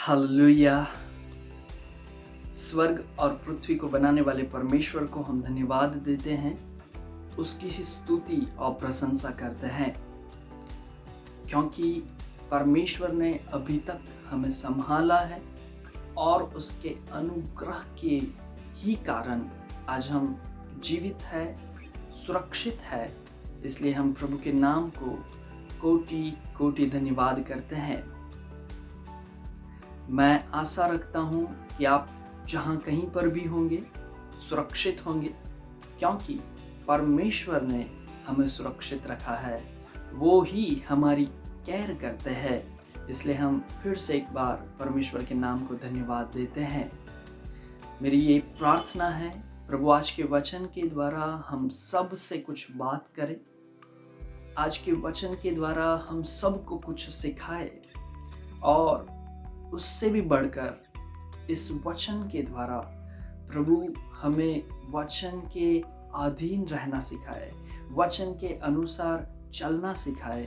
Hallelujah. स्वर्ग और पृथ्वी को बनाने वाले परमेश्वर को हम धन्यवाद देते हैं, उसकी ही स्तुति और प्रशंसा करते हैं, क्योंकि परमेश्वर ने अभी तक हमें संभाला है और उसके अनुग्रह के ही कारण आज हम जीवित है, सुरक्षित है। इसलिए हम प्रभु के नाम को कोटि कोटि धन्यवाद करते हैं। मैं आशा रखता हूँ कि आप जहाँ कहीं पर भी होंगे सुरक्षित होंगे, क्योंकि परमेश्वर ने हमें सुरक्षित रखा है। वो ही हमारी केयर करते हैं। इसलिए हम फिर से एक बार परमेश्वर के नाम को धन्यवाद देते हैं। मेरी ये प्रार्थना है, प्रभु आज के वचन के द्वारा हम सब से कुछ बात करें, आज के वचन के द्वारा हम सबको कुछ सिखाए और उससे भी बढ़कर इस वचन के द्वारा प्रभु हमें वचन के अधीन रहना सिखाए, वचन के अनुसार चलना सिखाए।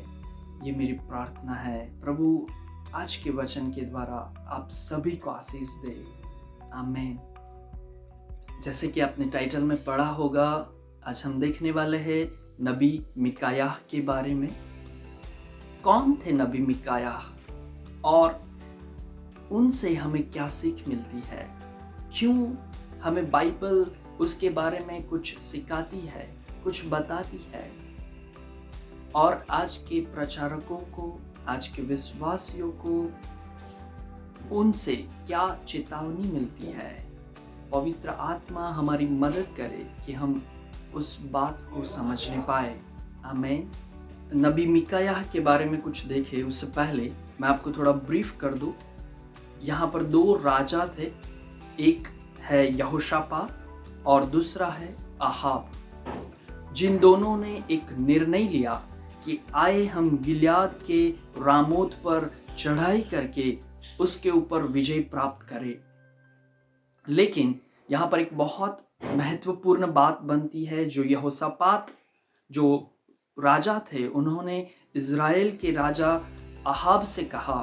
ये मेरी प्रार्थना है। प्रभु आज के वचन के द्वारा आप सभी को आशीष दे। आमीन। जैसे कि आपने टाइटल में पढ़ा होगा, आज हम देखने वाले हैं नबी मिकायाह के बारे में। कौन थे नबी मिकायाह और उनसे हमें क्या सीख मिलती है? क्यों हमें बाइबल उसके बारे में कुछ सिखाती है, कुछ बताती है? और आज के प्रचारकों को, आज के विश्वासियों को उनसे क्या चेतावनी मिलती है? पवित्र आत्मा हमारी मदद करे कि हम उस बात को समझने पाए। आमीन। नबी मिकायाह के बारे में कुछ देखें उससे पहले मैं आपको थोड़ा ब्रीफ कर दूं। यहाँ पर दो राजा थे, एक है यहोशापात और दूसरा है आहाब, जिन दोनों ने एक निर्णय लिया कि आए हम गिलियाद के रामोत पर चढ़ाई करके उसके ऊपर विजय प्राप्त करें। लेकिन यहाँ पर एक बहुत महत्वपूर्ण बात बनती है। जो यहोशापात जो राजा थे, उन्होंने इज़राइल के राजा आहाब से कहा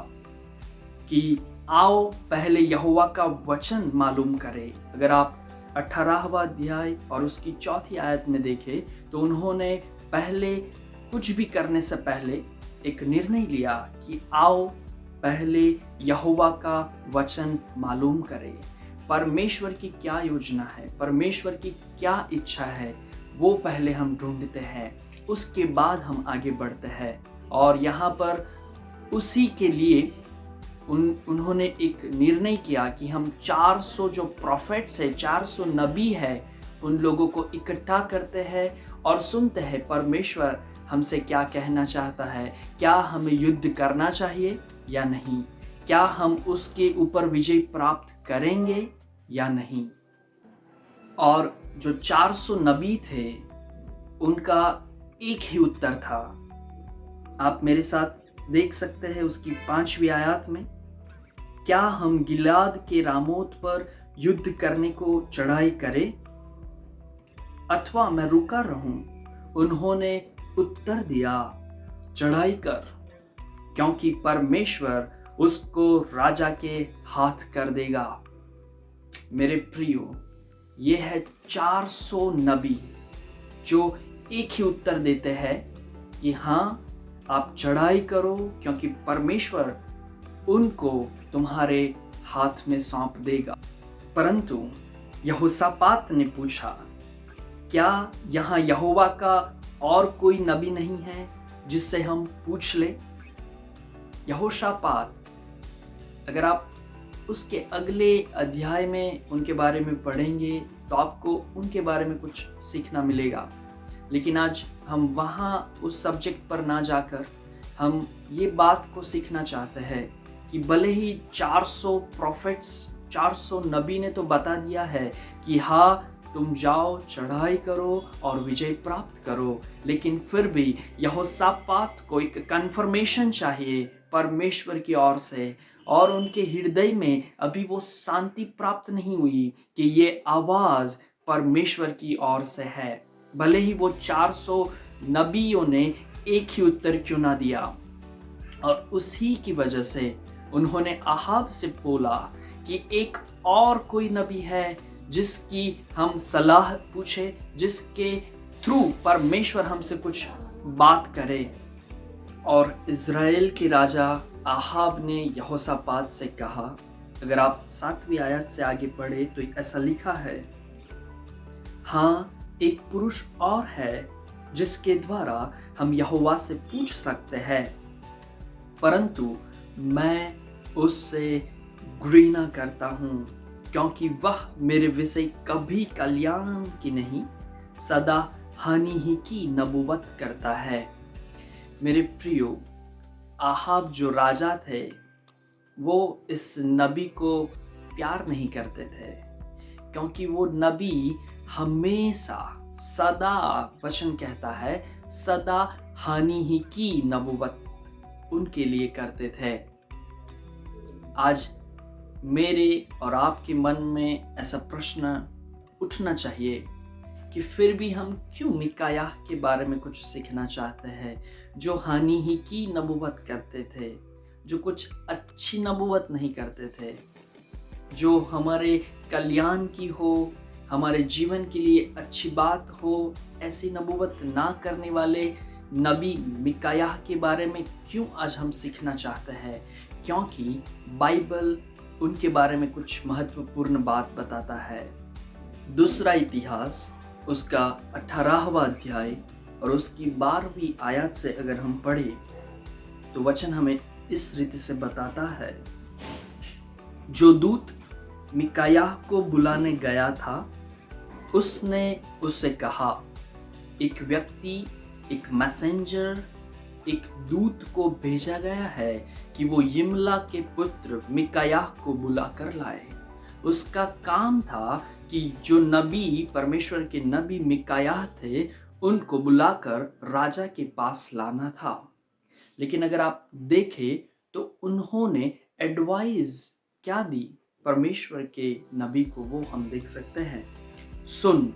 कि आओ पहले यहोवा का वचन मालूम करें। अगर आप 18वां अध्याय और उसकी 4थी आयत में देखें तो उन्होंने पहले कुछ भी करने से पहले एक निर्णय लिया कि आओ पहले यहोवा का वचन मालूम करें। परमेश्वर की क्या योजना है, परमेश्वर की क्या इच्छा है, वो पहले हम ढूंढते हैं, उसके बाद हम आगे बढ़ते हैं। और यहाँ पर उसी के लिए उन्होंने एक निर्णय किया कि हम 400 जो प्रॉफिट्स है, 400 नबी है, उन लोगों को इकट्ठा करते हैं और सुनते हैं परमेश्वर हमसे क्या कहना चाहता है। क्या हमें युद्ध करना चाहिए या नहीं? क्या हम उसके ऊपर विजय प्राप्त करेंगे या नहीं? और जो 400 नबी थे उनका एक ही उत्तर था। आप मेरे साथ देख सकते हैं उसकी 5वीं आयत में, क्या हम गिलाद के रामोत पर युद्ध करने को चढ़ाई करें अथवा मैं रुका रहूं? उन्होंने उत्तर दिया, चढ़ाई कर, क्योंकि परमेश्वर उसको राजा के हाथ कर देगा। मेरे प्रियो, ये है 400 नबी जो एक ही उत्तर देते हैं कि हाँ आप चढ़ाई करो, क्योंकि परमेश्वर उनको तुम्हारे हाथ में सौंप देगा। परंतु यहोशापात ने पूछा, क्या यहाँ यहोवा का और कोई नबी नहीं है जिससे हम पूछ ले? यहोशापात, अगर आप उसके अगले अध्याय में उनके बारे में पढ़ेंगे तो आपको उनके बारे में कुछ सीखना मिलेगा। लेकिन आज हम वहाँ उस सब्जेक्ट पर ना जाकर हम ये बात को सीखना चाहते हैं कि भले ही 400 प्रॉफिट्स, 400 नबी ने तो बता दिया है कि हाँ तुम जाओ चढ़ाई करो और विजय प्राप्त करो, लेकिन फिर भी यहोशापात को एक कन्फर्मेशन चाहिए परमेश्वर की ओर से, और उनके हृदय में अभी वो शांति प्राप्त नहीं हुई कि ये आवाज़ परमेश्वर की ओर से है। भले ही वो 400 नबियों ने एक ही उत्तर क्यों ना दिया, और उसी की वजह से उन्होंने आहाब से बोला कि एक और कोई नबी है जिसकी हम सलाह पूछे, जिसके थ्रू परमेश्वर हमसे कुछ बात करे। और इज़राइल के राजा आहाब ने यहोशापात से कहा, अगर आप 7वीं आयत से आगे पढ़े तो ऐसा लिखा है, हाँ, एक पुरुष और है जिसके द्वारा हम यहोवा से पूछ सकते हैं, परंतु मैं उससे घृणा करता हूँ, क्योंकि वह मेरे विषय कभी कल्याण की नहीं, सदा हानि ही की नबूवत करता है। मेरे प्रियो, आहाब जो राजा थे वो इस नबी को प्यार नहीं करते थे, क्योंकि वो नबी हमेशा सदा वचन कहता है, सदा हानि ही की नबूवत उनके लिए करते थे। आज मेरे और आपके मन में ऐसा प्रश्न उठना चाहिए कि फिर भी हम क्यों मिकायाह के बारे में कुछ सीखना चाहते हैं, जो हानि ही की नबूवत करते थे, जो कुछ अच्छी नबूवत नहीं करते थे, जो हमारे कल्याण की हो, हमारे जीवन के लिए अच्छी बात हो, ऐसी नबूवत ना करने वाले नबी मिकायाह के बारे में क्यों आज हम सीखना चाहते हैं? क्योंकि बाइबल उनके बारे में कुछ महत्वपूर्ण बात बताता है। दूसरा इतिहास उसका 18वां अध्याय और उसकी 12वीं आयत से अगर हम पढ़े तो वचन हमें इस रीति से बताता है, जो दूत मिकायाह को बुलाने गया था उसने उससे कहा, एक व्यक्ति, एक मैसेंजर, एक दूत को भेजा गया है कि वो यिम्ला के पुत्र मिकायाह को बुला कर लाए। उसका काम था कि जो नबी, परमेश्वर के नबी मिकायाह थे, उनको बुलाकर राजा के पास लाना था। लेकिन अगर आप देखें तो उन्होंने एडवाइस क्या दी परमेश्वर के नबी को, वो हम देख सकते हैं। सुन,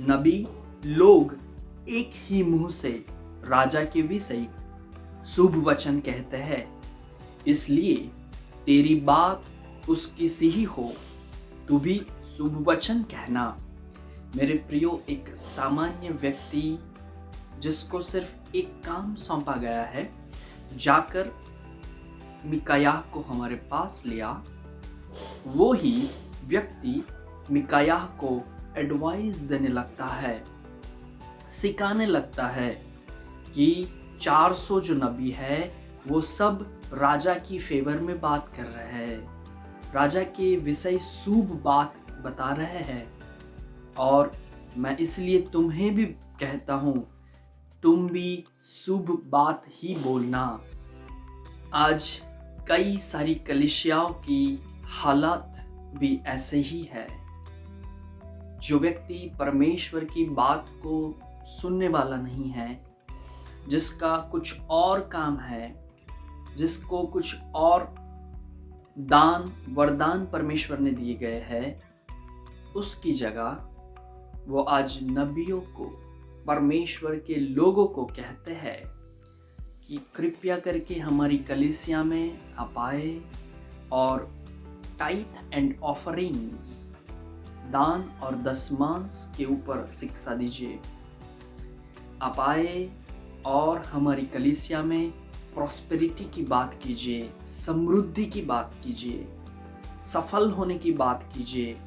नबी लोग एक ही मुंह से राजा के विषय शुभ वचन कहते हैं, इसलिए तेरी बात उसकी सी ही हो, तू भी शुभ वचन कहना। मेरे प्रियो, एक सामान्य व्यक्ति जिसको सिर्फ एक काम सौंपा गया है, जाकर मिकायाह को हमारे पास लिया, वो ही व्यक्ति मिकायाह को एडवाइस देने लगता है, सिखाने लगता है कि 400 जो नबी है वो सब राजा की फेवर में बात कर रहे हैं, राजा के विषय शुभ बात बता रहे हैं, और मैं इसलिए तुम्हें भी कहता हूँ, तुम भी शुभ बात ही बोलना। आज कई सारी कलीसियाओं की हालत भी ऐसे ही है। जो व्यक्ति परमेश्वर की बात को सुनने वाला नहीं है, जिसका कुछ और काम है, जिसको कुछ और दान वरदान परमेश्वर ने दिए गए हैं, उसकी जगह वो आज नबियों को, परमेश्वर के लोगों को कहते हैं कि कृपया करके हमारी कलीसिया में आप आए और टाइथ एंड ऑफरिंग्स, दान और दशमांश के ऊपर शिक्षा दीजिए। आप आए और हमारी कलीसिया में प्रॉस्पेरिटी की बात कीजिए, समृद्धि की बात कीजिए, सफल होने की बात कीजिए।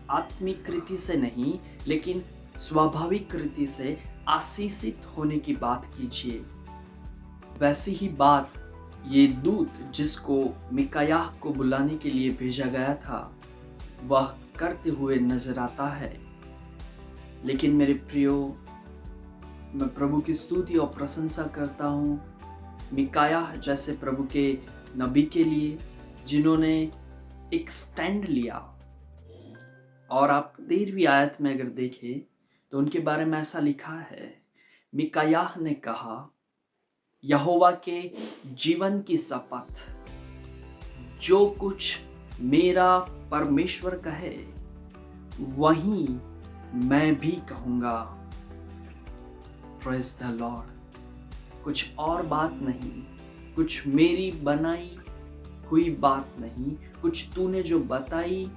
आत्मिक कृति से नहीं, लेकिन स्वाभाविक कृति से आशीषित होने की बात कीजिए। वैसी ही बात ये दूत जिसको मिकायाह को बुलाने के लिए भेजा गया था, वह करते हुए नजर आता है। लेकिन मेरे प्रियो, मैं प्रभु की स्तुति और प्रशंसा करता हूँ मिकायाह जैसे प्रभु के नबी के लिए, जिन्होंने एक स्टैंड लिया। और आप 13वीं आयत में अगर देखें तो उनके बारे में ऐसा लिखा है, मिकायाह ने कहा, यहोवा के जीवन की शपथ, जो कुछ मेरा परमेश्वर कहे वही मैं भी कहूँगा। Praise the Lord. कुछ और बात नहीं, कुछ मेरी बनाई हुई बात नहीं, कुछ तूने जो बताई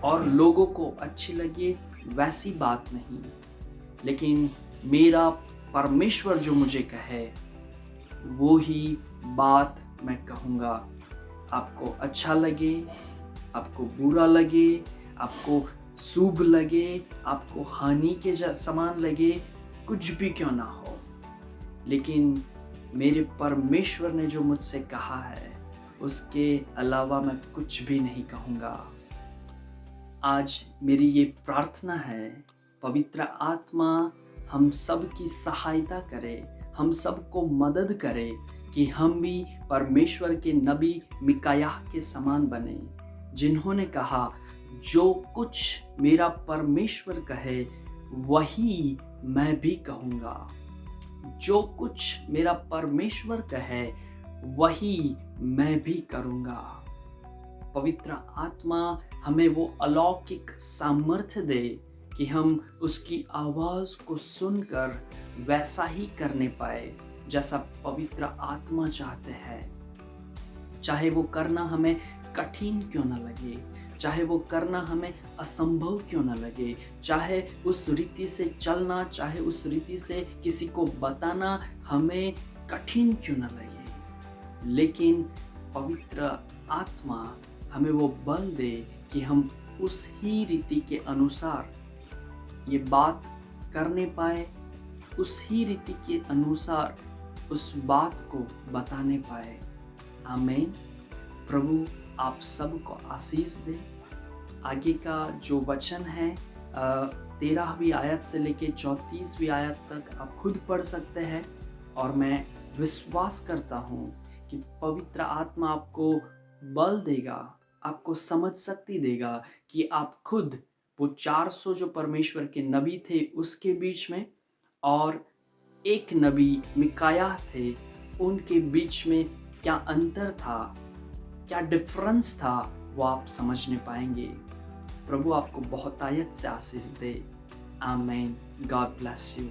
और लोगों को अच्छी लगे वैसी बात नहीं, लेकिन मेरा परमेश्वर जो मुझे कहे वो ही बात मैं कहूँगा। आपको अच्छा लगे, आपको बुरा लगे, आपको शुभ लगे, आपको हानि के समान लगे, कुछ भी क्यों ना हो, लेकिन मेरे परमेश्वर ने जो मुझसे कहा है उसके अलावा मैं कुछ भी नहीं कहूँगा। आज मेरी ये प्रार्थना है, पवित्र आत्मा हम सब की सहायता करे, हम सबको मदद करे कि हम भी परमेश्वर के नबी मिकायाह के समान बने, जिन्होंने कहा जो कुछ मेरा परमेश्वर कहे वही मैं भी कहूँगा। जो कुछ मेरा परमेश्वर कहे वही मैं भी करूँगा। पवित्र आत्मा हमें वो अलौकिक सामर्थ्य दे कि हम उसकी आवाज़ को सुनकर वैसा ही करने पाए जैसा पवित्र आत्मा चाहते हैं। चाहे वो करना हमें कठिन क्यों ना लगे, चाहे वो करना हमें असंभव क्यों ना लगे, चाहे उस रीति से चलना, चाहे उस रीति से किसी को बताना हमें कठिन क्यों ना लगे, लेकिन पवित्र आत्मा हमें वो बल दे कि हम उस ही रीति के अनुसार ये बात करने पाए, उस ही रीति के अनुसार उस बात को बताने पाए। आमीन। प्रभु आप सबको आशीष दे। आगे का जो वचन है 13वीं आयत से लेके 34वीं आयत तक आप खुद पढ़ सकते हैं, और मैं विश्वास करता हूँ कि पवित्र आत्मा आपको बल देगा, आपको समझ शक्ति देगा कि आप खुद वो 400 जो परमेश्वर के नबी थे उसके बीच में और एक नबी मिकायाह थे उनके बीच में क्या अंतर था, क्या डिफरेंस था, वो आप समझने पाएंगे। प्रभु आपको बहुत आयत से आशीष दे। आमीन। God bless you.